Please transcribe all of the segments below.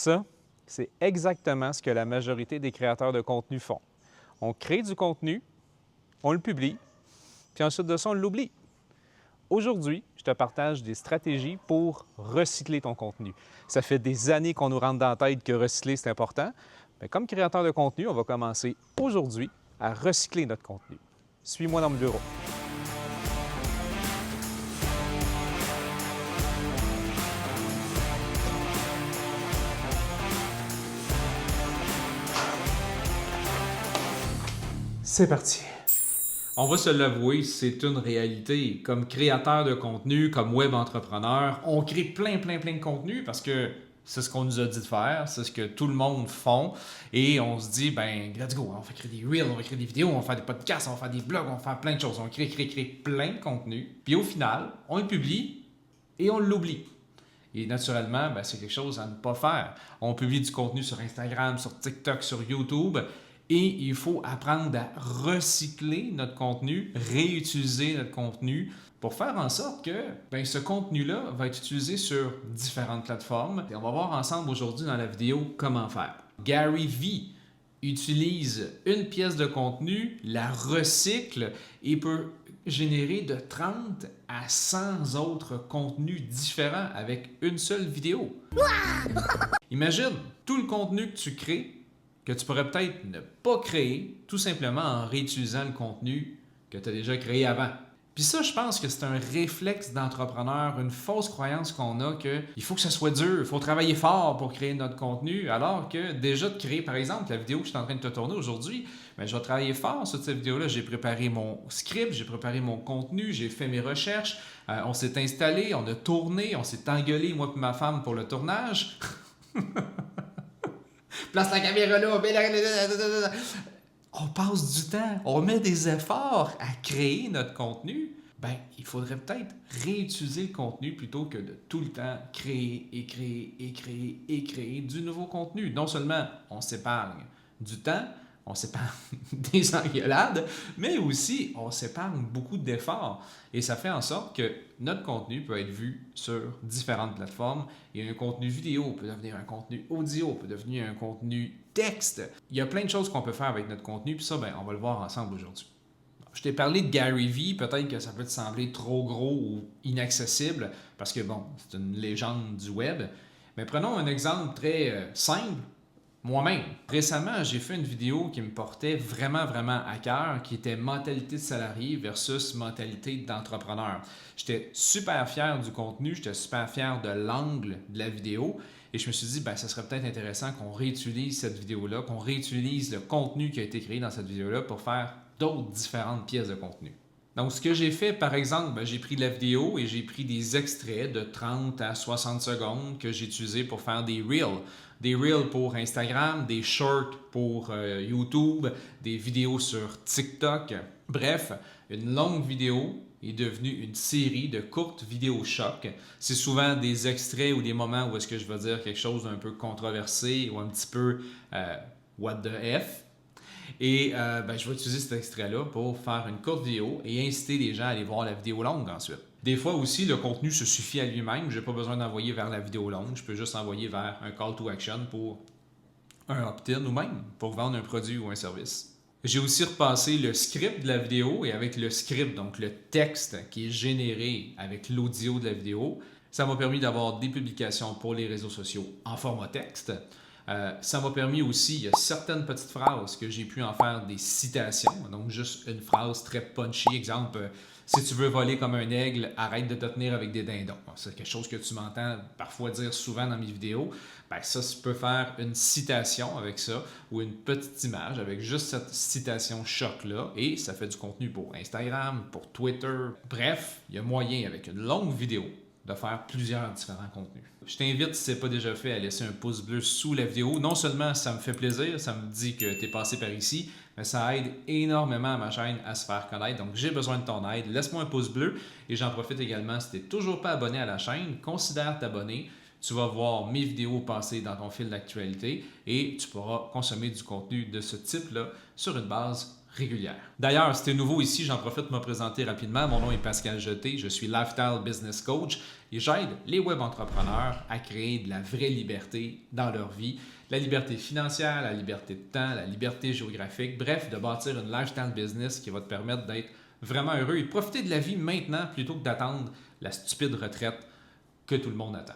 Ça, c'est exactement ce que la majorité des créateurs de contenu font. On crée du contenu, on le publie, puis ensuite de ça, on l'oublie. Aujourd'hui, je te partage des stratégies pour recycler ton contenu. Ça fait des années qu'on nous rentre dans la tête que recycler, c'est important. Mais comme créateur de contenu, on va commencer aujourd'hui à recycler notre contenu. Suis-moi dans mon bureau. C'est parti. On va se l'avouer, c'est une réalité. Comme créateur de contenu, comme web entrepreneur, on crée plein de contenu parce que c'est ce qu'on nous a dit de faire, c'est ce que tout le monde font. Et on se dit, ben, let's go, on va créer des reels, on va créer des vidéos, on va faire des podcasts, on va faire des blogs, on va faire plein de choses. On crée plein de contenu. Puis au final, on le publie et on l'oublie. Et naturellement, ben, c'est quelque chose à ne pas faire. On publie du contenu sur Instagram, sur TikTok, sur YouTube. Et il faut apprendre à recycler notre contenu, réutiliser notre contenu pour faire en sorte que ce contenu-là va être utilisé sur différentes plateformes. Et on va voir ensemble aujourd'hui dans la vidéo comment faire. Gary Vee utilise une pièce de contenu, la recycle et peut générer de 30 à 100 autres contenus différents avec une seule vidéo. Imagine tout le contenu que tu crées que tu pourrais peut-être ne pas créer tout simplement en réutilisant le contenu que tu as déjà créé avant. Puis ça, je pense que c'est un réflexe d'entrepreneur, une fausse croyance qu'on a qu'il faut que ça soit dur, il faut travailler fort pour créer notre contenu, alors que déjà de créer, par exemple, la vidéo que je suis en train de te tourner aujourd'hui, je vais travailler fort sur cette vidéo-là. J'ai préparé mon script, j'ai préparé mon contenu, j'ai fait mes recherches, on s'est installé, on a tourné, on s'est engueulé, moi et ma femme, pour le tournage. Place la caméra là, on passe du temps, on met des efforts à créer notre contenu. Il faudrait peut-être réutiliser le contenu plutôt que de tout le temps créer du nouveau contenu. Non seulement on s'épargne du temps, on s'épargne des engueulades, mais aussi on s'épargne beaucoup d'efforts. Et ça fait en sorte que notre contenu peut être vu sur différentes plateformes. Et un contenu vidéo peut devenir un contenu audio, peut devenir un contenu texte. Il y a plein de choses qu'on peut faire avec notre contenu, puis ça, on va le voir ensemble aujourd'hui. Je t'ai parlé de Gary Vee, peut-être que ça peut te sembler trop gros ou inaccessible, parce que c'est une légende du web. Mais prenons un exemple très simple. Moi-même, récemment, j'ai fait une vidéo qui me portait vraiment à cœur, qui était mentalité de salarié versus mentalité d'entrepreneur. J'étais super fier du contenu, j'étais super fier de l'angle de la vidéo et je me suis dit, ça serait peut-être intéressant qu'on réutilise cette vidéo-là, qu'on réutilise le contenu qui a été créé dans cette vidéo-là pour faire d'autres différentes pièces de contenu. Donc, ce que j'ai fait, par exemple, j'ai pris la vidéo et j'ai pris des extraits de 30 à 60 secondes que j'ai utilisés pour faire des reels. Des reels pour Instagram, des shorts pour YouTube, des vidéos sur TikTok. Bref, une longue vidéo est devenue une série de courtes vidéos chocs. C'est souvent des extraits ou des moments où est-ce que je vais dire quelque chose d'un peu controversé ou un petit peu what the F. Et je vais utiliser cet extrait-là pour faire une courte vidéo et inciter les gens à aller voir la vidéo longue ensuite. Des fois aussi, le contenu se suffit à lui-même. Je n'ai pas besoin d'envoyer vers la vidéo longue. Je peux juste envoyer vers un call to action pour un opt-in ou même pour vendre un produit ou un service. J'ai aussi repassé le script de la vidéo et avec le script, donc le texte qui est généré avec l'audio de la vidéo, ça m'a permis d'avoir des publications pour les réseaux sociaux en format texte. Ça m'a permis aussi, il y a certaines petites phrases que j'ai pu en faire des citations, donc juste une phrase très punchy, exemple, si tu veux voler comme un aigle, arrête de te tenir avec des dindons. C'est quelque chose que tu m'entends parfois dire souvent dans mes vidéos. Ça, tu peux faire une citation avec ça ou une petite image avec juste cette citation choc-là et ça fait du contenu pour Instagram, pour Twitter. Bref, il y a moyen avec une longue vidéo de faire plusieurs différents contenus. Je t'invite, si ce n'est pas déjà fait, à laisser un pouce bleu sous la vidéo. Non seulement ça me fait plaisir, ça me dit que tu es passé par ici, mais ça aide énormément à ma chaîne à se faire connaître. Donc, j'ai besoin de ton aide. Laisse-moi un pouce bleu et j'en profite également, si tu n'es toujours pas abonné à la chaîne, considère t'abonner. Tu vas voir mes vidéos passer dans ton fil d'actualité et tu pourras consommer du contenu de ce type-là sur une base régulière. D'ailleurs, si tu es nouveau ici, j'en profite pour me présenter rapidement. Mon nom est Pascal Jeté, je suis Lifestyle Business Coach et j'aide les web entrepreneurs à créer de la vraie liberté dans leur vie. La liberté financière, la liberté de temps, la liberté géographique, bref, de bâtir une lifestyle business qui va te permettre d'être vraiment heureux et de profiter de la vie maintenant plutôt que d'attendre la stupide retraite que tout le monde attend.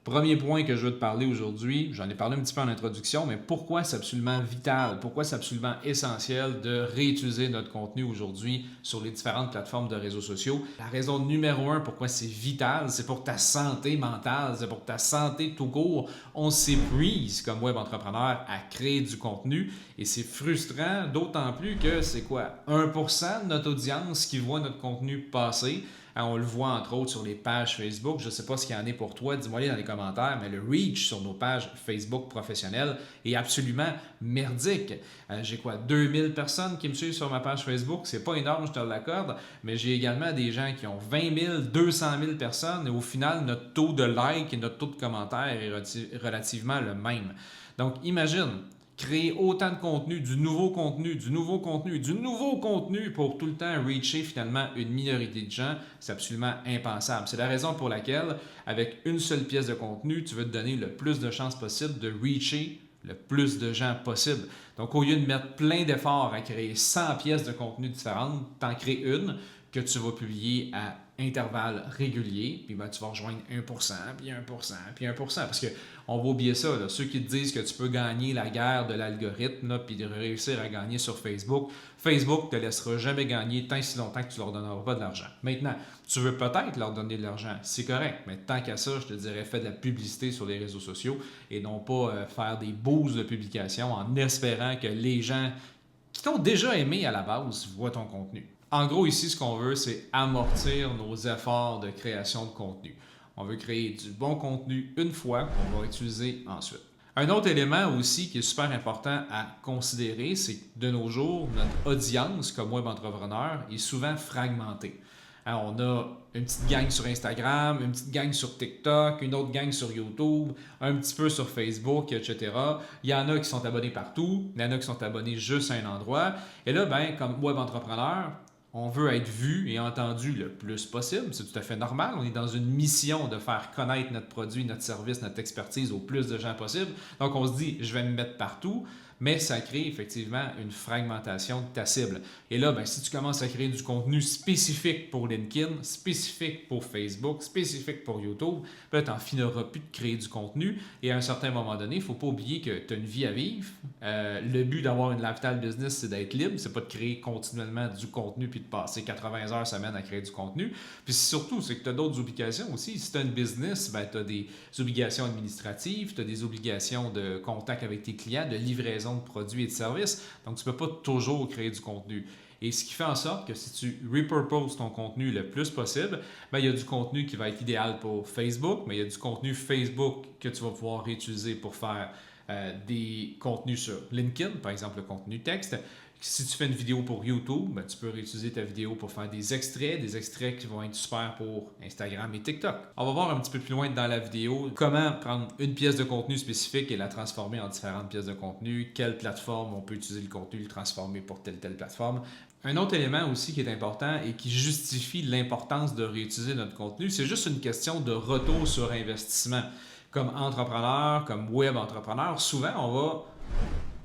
Premier point que je veux te parler aujourd'hui, j'en ai parlé un petit peu en introduction, mais pourquoi c'est absolument vital, pourquoi c'est absolument essentiel de réutiliser notre contenu aujourd'hui sur les différentes plateformes de réseaux sociaux. La raison numéro 1 pourquoi c'est vital, c'est pour ta santé mentale, c'est pour ta santé tout court. On s'épuise comme web entrepreneur à créer du contenu et c'est frustrant, d'autant plus que c'est quoi? 1% de notre audience qui voit notre contenu passer. On le voit entre autres sur les pages Facebook. Je ne sais pas ce qu'il y en est pour toi, dis-moi dans les commentaires, mais le reach sur nos pages Facebook professionnelles est absolument merdique. J'ai quoi, 2000 personnes qui me suivent sur ma page Facebook. C'est pas énorme, je te l'accorde, mais j'ai également des gens qui ont 20 000, 200 000 personnes et au final, notre taux de like et notre taux de commentaires est relativement le même. Donc, imagine créer autant de contenu, du nouveau contenu, du nouveau contenu, du nouveau contenu pour tout le temps reacher finalement une minorité de gens, c'est absolument impensable. C'est la raison pour laquelle, avec une seule pièce de contenu, tu veux te donner le plus de chances possible de reacher le plus de gens possible. Donc, au lieu de mettre plein d'efforts à créer 100 pièces de contenu différentes, t'en crées une que tu vas publier à intervalles réguliers, puis tu vas rejoindre 1%, puis 1%, puis 1%. Parce qu'on va oublier ça, là. Ceux qui te disent que tu peux gagner la guerre de l'algorithme, puis de réussir à gagner sur Facebook, Facebook ne te laissera jamais gagner tant si longtemps que tu ne leur donneras pas de l'argent. Maintenant, tu veux peut-être leur donner de l'argent, c'est correct, mais tant qu'à ça, je te dirais, fais de la publicité sur les réseaux sociaux et non pas faire des boosts de publication en espérant que les gens qui t'ont déjà aimé à la base voient ton contenu. En gros, ici, ce qu'on veut, c'est amortir nos efforts de création de contenu. On veut créer du bon contenu une fois qu'on va utiliser ensuite. Un autre élément aussi qui est super important à considérer, c'est que de nos jours, notre audience comme web entrepreneur est souvent fragmentée. On a une petite gang sur Instagram, une petite gang sur TikTok, une autre gang sur YouTube, un petit peu sur Facebook, etc. Il y en a qui sont abonnés partout, il y en a qui sont abonnés juste à un endroit. Et là, comme web entrepreneur, on veut être vu et entendu le plus possible. C'est tout à fait normal. On est dans une mission de faire connaître notre produit, notre service, notre expertise au plus de gens possible. Donc, on se dit, je vais me mettre partout, mais ça crée effectivement une fragmentation de ta cible. Et là, si tu commences à créer du contenu spécifique pour LinkedIn, spécifique pour Facebook, spécifique pour YouTube, tu n'en finiras plus de créer du contenu. Et à un certain moment donné, il ne faut pas oublier que tu as une vie à vivre. Le but d'avoir une lifestyle business, c'est d'être libre. C'est pas de créer continuellement du contenu puis de passer 80 heures semaine à créer du contenu. Puis surtout, c'est que tu as d'autres obligations aussi. Si tu as une business, tu as des obligations administratives, tu as des obligations de contact avec tes clients, de livraison de produits et de services. Donc, tu ne peux pas toujours créer du contenu. Et ce qui fait en sorte que si tu repurposes ton contenu le plus possible, il y a du contenu qui va être idéal pour Facebook, mais il y a du contenu Facebook que tu vas pouvoir réutiliser pour faire des contenus sur LinkedIn, par exemple le contenu texte. Si tu fais une vidéo pour YouTube, tu peux réutiliser ta vidéo pour faire des extraits qui vont être super pour Instagram et TikTok. On va voir un petit peu plus loin dans la vidéo comment prendre une pièce de contenu spécifique et la transformer en différentes pièces de contenu, quelle plateforme on peut utiliser le contenu, le transformer pour telle plateforme. Un autre élément aussi qui est important et qui justifie l'importance de réutiliser notre contenu, c'est juste une question de retour sur investissement. Comme entrepreneur, comme web entrepreneur, souvent on va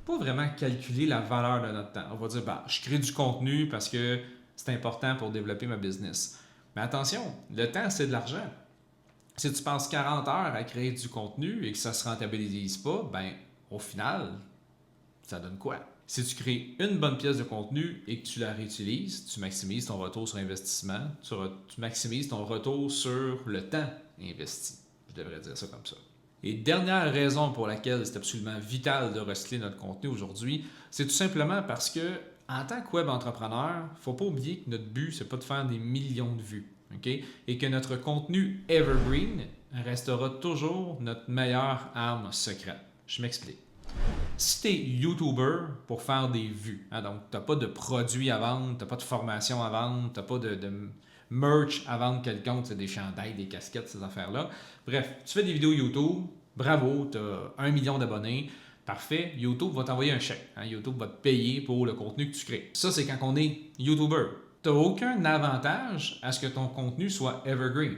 pas vraiment calculer la valeur de notre temps. On va dire, je crée du contenu parce que c'est important pour développer ma business. Mais attention, le temps, c'est de l'argent. Si tu passes 40 heures à créer du contenu et que ça ne se rentabilise pas, au final, ça donne quoi? Si tu crées une bonne pièce de contenu et que tu la réutilises, tu maximises ton retour sur investissement, tu maximises ton retour sur le temps investi. Je devrais dire ça comme ça. Et dernière raison pour laquelle c'est absolument vital de recycler notre contenu aujourd'hui, c'est tout simplement parce que, en tant que web entrepreneur, il ne faut pas oublier que notre but, c'est pas de faire des millions de vues. Okay? Et que notre contenu evergreen restera toujours notre meilleure arme secrète. Je m'explique. Si tu es YouTuber pour faire des vues, donc tu n'as pas de produits à vendre, tu n'as pas de formation à vendre, tu n'as pas de merch à vendre quelconque, des chandails, des casquettes, ces affaires-là. Bref, tu fais des vidéos YouTube, bravo, tu as 1 million d'abonnés. Parfait, YouTube va t'envoyer un chèque. YouTube va te payer pour le contenu que tu crées. Ça, c'est quand on est YouTuber. Tu n'as aucun avantage à ce que ton contenu soit evergreen.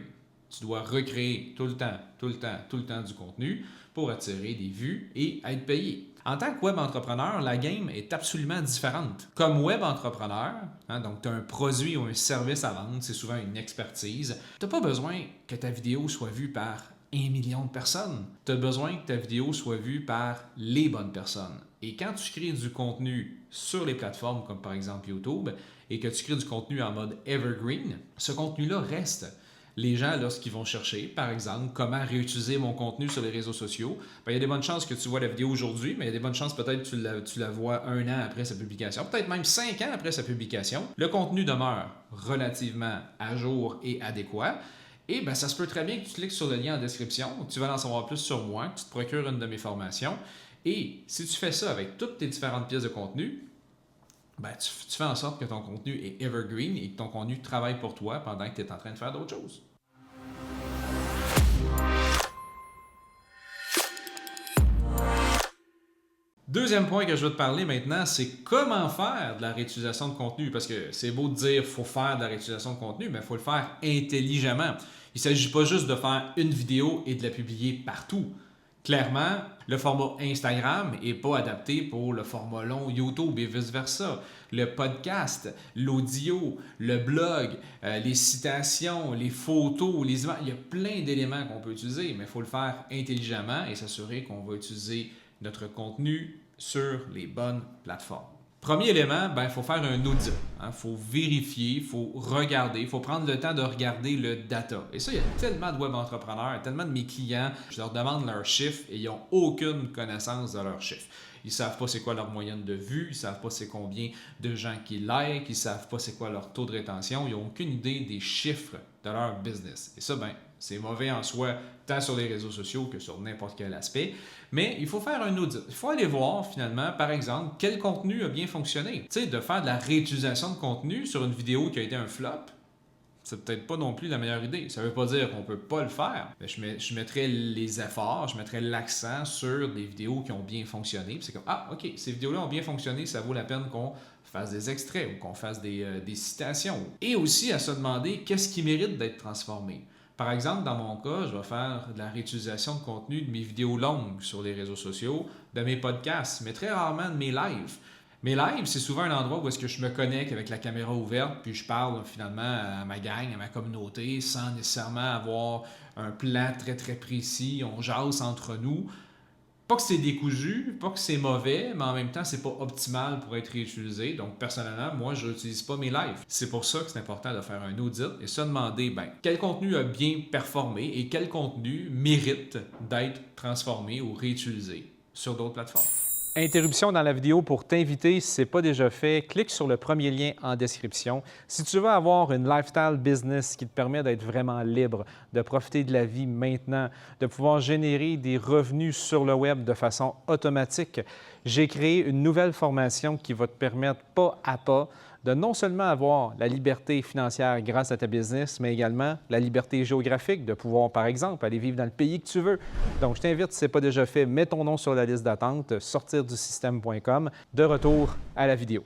Tu dois recréer tout le temps du contenu pour attirer des vues et être payé. En tant que web entrepreneur, la game est absolument différente. Comme web entrepreneur, donc tu as un produit ou un service à vendre, c'est souvent une expertise, tu n'as pas besoin que ta vidéo soit vue par 1 million de personnes. Tu as besoin que ta vidéo soit vue par les bonnes personnes. Et quand tu crées du contenu sur les plateformes comme par exemple YouTube et que tu crées du contenu en mode evergreen, ce contenu-là reste. Les gens, lorsqu'ils vont chercher, par exemple, comment réutiliser mon contenu sur les réseaux sociaux, il y a des bonnes chances que tu vois la vidéo aujourd'hui, mais il y a des bonnes chances peut-être que tu la vois 1 an après sa publication, peut-être même 5 ans après sa publication. Le contenu demeure relativement à jour et adéquat. Et bien, ça se peut très bien que tu cliques sur le lien en description, que tu vas en savoir plus sur moi, que tu te procures une de mes formations. Et si tu fais ça avec toutes tes différentes pièces de contenu, ben, tu fais en sorte que ton contenu est evergreen et que ton contenu travaille pour toi pendant que tu es en train de faire d'autres choses. Deuxième point que je veux te parler maintenant, c'est comment faire de la réutilisation de contenu. Parce que c'est beau de dire qu'il faut faire de la réutilisation de contenu, mais il faut le faire intelligemment. Il ne s'agit pas juste de faire une vidéo et de la publier partout. Clairement, le format Instagram n'est pas adapté pour le format long YouTube et vice-versa. Le podcast, l'audio, le blog, les citations, les photos, les images, il y a plein d'éléments qu'on peut utiliser, mais il faut le faire intelligemment et s'assurer qu'on va utiliser notre contenu sur les bonnes plateformes. Premier élément, il faut faire un audit. Il faut vérifier, il faut regarder, il faut prendre le temps de regarder le data. Et ça, il y a tellement de web entrepreneurs, tellement de mes clients, je leur demande leurs chiffres et ils n'ont aucune connaissance de leurs chiffres. Ils ne savent pas c'est quoi leur moyenne de vue, ils ne savent pas c'est combien de gens qui like, ils ne savent pas c'est quoi leur taux de rétention, ils n'ont aucune idée des chiffres de leur business. Et ça, c'est mauvais en soi, tant sur les réseaux sociaux que sur n'importe quel aspect. Mais il faut faire un audit. Il faut aller voir finalement, par exemple, quel contenu a bien fonctionné. Tu sais, de faire de la réutilisation de contenu sur une vidéo qui a été un flop, c'est peut-être pas non plus la meilleure idée. Ça ne veut pas dire qu'on ne peut pas le faire. Mais je mettrais les efforts, je mettrais l'accent sur des vidéos qui ont bien fonctionné. Puis c'est comme, OK, ces vidéos-là ont bien fonctionné, ça vaut la peine qu'on fasse des extraits ou qu'on fasse des citations. Et aussi à se demander qu'est-ce qui mérite d'être transformé. Par exemple, dans mon cas, je vais faire de la réutilisation de contenu de mes vidéos longues sur les réseaux sociaux, de mes podcasts, mais très rarement de mes lives. Mes lives, c'est souvent un endroit où est-ce que je me connecte avec la caméra ouverte, puis je parle finalement à ma gang, à ma communauté, sans nécessairement avoir un plan très très précis. On jase entre nous. Pas que c'est décousu, pas que c'est mauvais, mais en même temps, c'est pas optimal pour être réutilisé. Donc, personnellement, moi, je n'utilise pas mes lives. C'est pour ça que c'est important de faire un audit et se demander, quel contenu a bien performé et quel contenu mérite d'être transformé ou réutilisé sur d'autres plateformes. Interruption dans la vidéo pour t'inviter. Si ce n'est pas déjà fait, clique sur le premier lien en description. Si tu veux avoir une lifestyle business qui te permet d'être vraiment libre, de profiter de la vie maintenant, de pouvoir générer des revenus sur le web de façon automatique, j'ai créé une nouvelle formation qui va te permettre pas à pas de non seulement avoir la liberté financière grâce à ta business, mais également la liberté géographique de pouvoir, par exemple, aller vivre dans le pays que tu veux. Donc, je t'invite, si ce n'est pas déjà fait, mets ton nom sur la liste d'attente, sortirdusystème.com. De retour à la vidéo.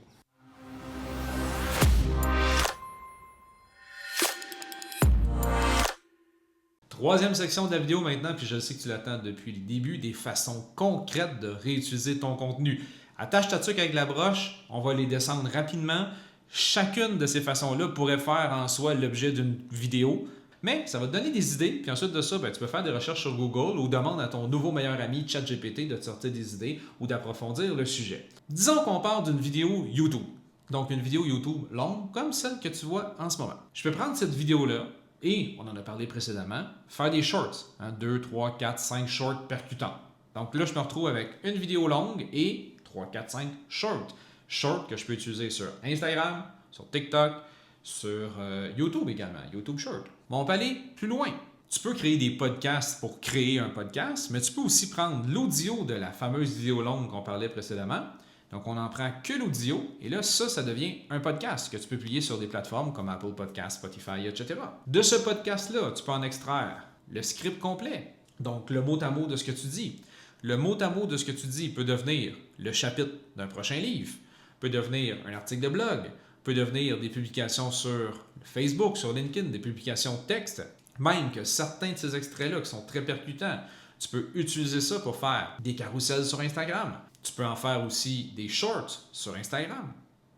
Troisième section de la vidéo maintenant, puis je sais que tu l'attends depuis le début, des façons concrètes de réutiliser ton contenu. Attache ta tuque avec la broche, on va les descendre rapidement. Chacune de ces façons-là pourrait faire en soi l'objet d'une vidéo, mais ça va te donner des idées, puis ensuite de ça, tu peux faire des recherches sur Google ou demande à ton nouveau meilleur ami ChatGPT de te sortir des idées ou d'approfondir le sujet. Disons qu'on part d'une vidéo YouTube, donc une vidéo YouTube longue comme celle que tu vois en ce moment. Je peux prendre cette vidéo-là et, on en a parlé précédemment, faire des shorts, 2, 3, 4, 5 shorts percutants. Donc là, je me retrouve avec une vidéo longue et 3, 4, 5 shorts. Shorts que je peux utiliser sur Instagram, sur TikTok, sur YouTube également, YouTube Short. Bon, on peut aller plus loin. Tu peux créer des podcasts pour créer un podcast, mais tu peux aussi prendre l'audio de la fameuse vidéo longue qu'on parlait précédemment. Donc, on n'en prend que l'audio et là, ça devient un podcast que tu peux publier sur des plateformes comme Apple Podcasts, Spotify, etc. De ce podcast-là, tu peux en extraire le script complet, donc le mot à mot de ce que tu dis. Le mot à mot de ce que tu dis peut devenir le chapitre d'un prochain livre, peut devenir un article de blog, peut devenir des publications sur Facebook, sur LinkedIn, des publications de texte. Même que certains de ces extraits-là qui sont très percutants, tu peux utiliser ça pour faire des carousels sur Instagram. Tu peux en faire aussi des shorts sur Instagram.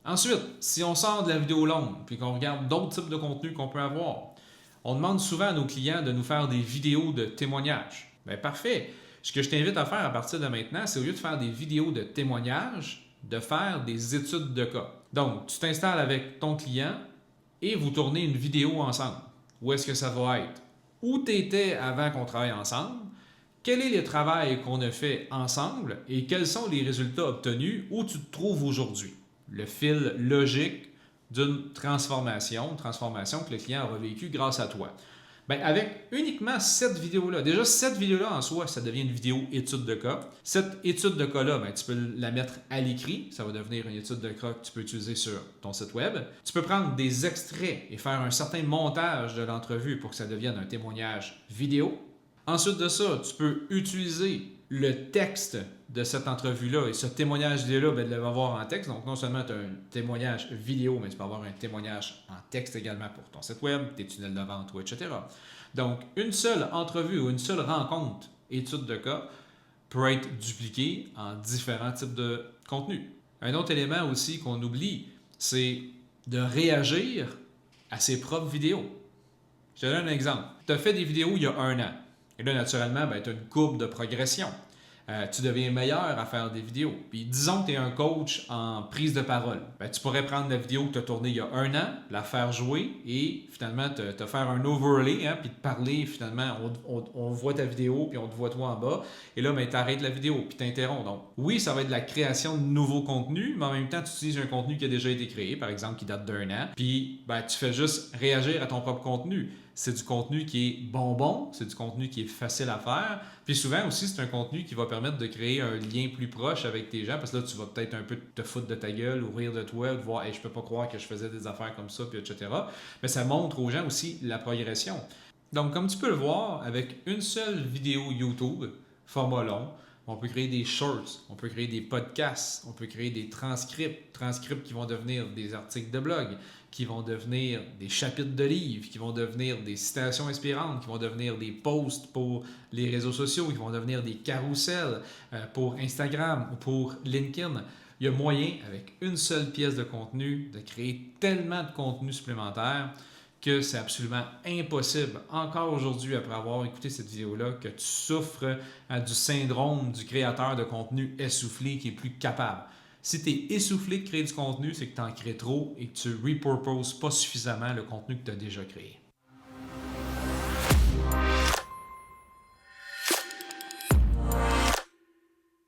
Ensuite, si on sort de la vidéo longue puis qu'on regarde d'autres types de contenus qu'on peut avoir, on demande souvent à nos clients de nous faire des vidéos de témoignages. Bien, parfait. Ce que je t'invite à faire à partir de maintenant, c'est au lieu de faire des vidéos de témoignages, de faire des études de cas. Donc, tu t'installes avec ton client et vous tournez une vidéo ensemble. Où est-ce que ça va être? Où tu étais avant qu'on travaille ensemble? Quel est le travail qu'on a fait ensemble et quels sont les résultats obtenus? Où tu te trouves aujourd'hui? Le fil logique d'une transformation que le client aura vécu grâce à toi. Bien, avec uniquement cette vidéo-là, déjà cette vidéo-là en soi, ça devient une vidéo étude de cas. Cette étude de cas-là, bien, tu peux la mettre à l'écrit, ça va devenir une étude de cas que tu peux utiliser sur ton site web. Tu peux prendre des extraits et faire un certain montage de l'entrevue pour que ça devienne un témoignage vidéo. Ensuite de ça, tu peux utiliser le texte de cette entrevue-là et ce témoignage vidéo-là, bien, de l'avoir en texte. Donc, non seulement tu as un témoignage vidéo, mais tu peux avoir un témoignage en texte également pour ton site web, tes tunnels de vente, etc. Donc, une seule entrevue ou une seule rencontre étude de cas peut être dupliquée en différents types de contenus. Un autre élément aussi qu'on oublie, c'est de réagir à ses propres vidéos. Je te donne un exemple. Tu as fait des vidéos il y a 1 an. Et là, naturellement, tu as une courbe de progression. Tu deviens meilleur à faire des vidéos. Puis disons que tu es un coach en prise de parole. Tu pourrais prendre la vidéo que tu as tournée il y a 1 an, la faire jouer et finalement te faire un overlay, puis te parler. Finalement, on voit ta vidéo, puis on te voit toi en bas. Et là, tu arrêtes la vidéo, puis tu interromps. Donc, oui, ça va être de la création de nouveaux contenus, mais en même temps, tu utilises un contenu qui a déjà été créé, par exemple, qui date d'1 an. Puis, tu fais juste réagir à ton propre contenu. C'est du contenu qui est bonbon, c'est du contenu qui est facile à faire. Puis souvent aussi, c'est un contenu qui va permettre de créer un lien plus proche avec tes gens parce que là, tu vas peut-être un peu te foutre de ta gueule ou rire de toi ou de voir hey, « je peux pas croire que je faisais des affaires comme ça », puis etc. Mais ça montre aux gens aussi la progression. Donc, comme tu peux le voir, avec une seule vidéo YouTube, format long, on peut créer des shorts, on peut créer des podcasts, on peut créer des transcripts qui vont devenir des articles de blog, qui vont devenir des chapitres de livres, qui vont devenir des citations inspirantes, qui vont devenir des posts pour les réseaux sociaux, qui vont devenir des carousels pour Instagram ou pour LinkedIn. Il y a moyen, avec une seule pièce de contenu, de créer tellement de contenu supplémentaire que c'est absolument impossible, encore aujourd'hui, après avoir écouté cette vidéo-là, que tu souffres du syndrome du créateur de contenu essoufflé qui est plus capable. Si tu es essoufflé de créer du contenu, c'est que tu en crées trop et que tu repurposes pas suffisamment le contenu que tu as déjà créé.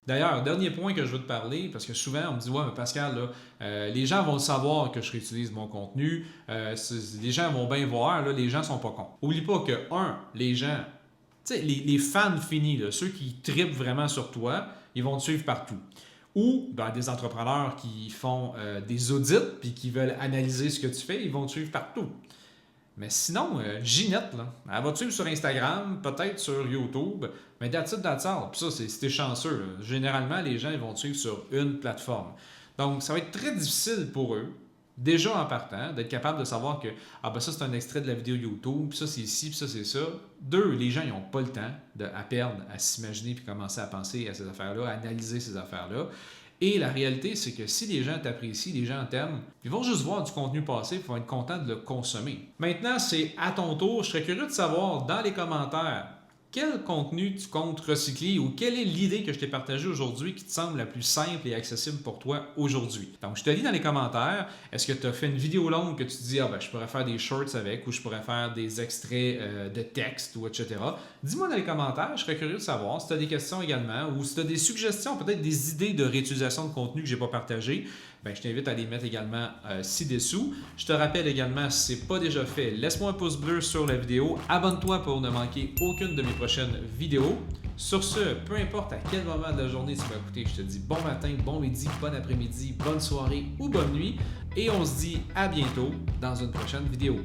D'ailleurs, dernier point que je veux te parler, parce que souvent on me dit « Ouais, mais Pascal, là, les gens vont le savoir que je réutilise mon contenu, les gens vont bien voir, là, les gens sont pas cons. » Oublie pas que, les gens, tu sais, les fans finis, là, ceux qui trippent vraiment sur toi, ils vont te suivre partout. Ou des entrepreneurs qui font des audits puis qui veulent analyser ce que tu fais, ils vont te suivre partout. Mais sinon, Ginette, là, elle va te suivre sur Instagram, peut-être sur YouTube, mais that's it. Puis ça, c'est si t'es chanceux. Là. Généralement, les gens ils vont te suivre sur une plateforme. Donc, ça va être très difficile pour eux, déjà en partant, d'être capable de savoir que ça, c'est un extrait de la vidéo YouTube, puis ça, c'est ci, puis ça, c'est ça. 2, les gens, ils n'ont pas le temps à perdre, à s'imaginer puis commencer à penser à ces affaires-là, à analyser ces affaires-là. Et la réalité, c'est que si les gens t'apprécient, les gens t'aiment, ils vont juste voir du contenu passer et ils vont être contents de le consommer. Maintenant, c'est à ton tour. Je serais curieux de savoir dans les commentaires quel contenu tu comptes recycler ou quelle est l'idée que je t'ai partagée aujourd'hui qui te semble la plus simple et accessible pour toi aujourd'hui. Donc, je te lis dans les commentaires. Est-ce que tu as fait une vidéo longue que tu te dis je pourrais faire des shorts avec ou je pourrais faire des extraits de texte ou etc. Dis-moi dans les commentaires, je serais curieux de savoir si tu as des questions également ou si tu as des suggestions, peut-être des idées de réutilisation de contenu que je n'ai pas partagé. Je t'invite à les mettre également ci-dessous. Je te rappelle également, si ce n'est pas déjà fait, laisse-moi un pouce bleu sur la vidéo. Abonne-toi pour ne manquer aucune de mes prochaines vidéos. Sur ce, peu importe à quel moment de la journée tu m'as écouté, je te dis bon matin, bon midi, bon après-midi, bonne soirée ou bonne nuit. Et on se dit à bientôt dans une prochaine vidéo.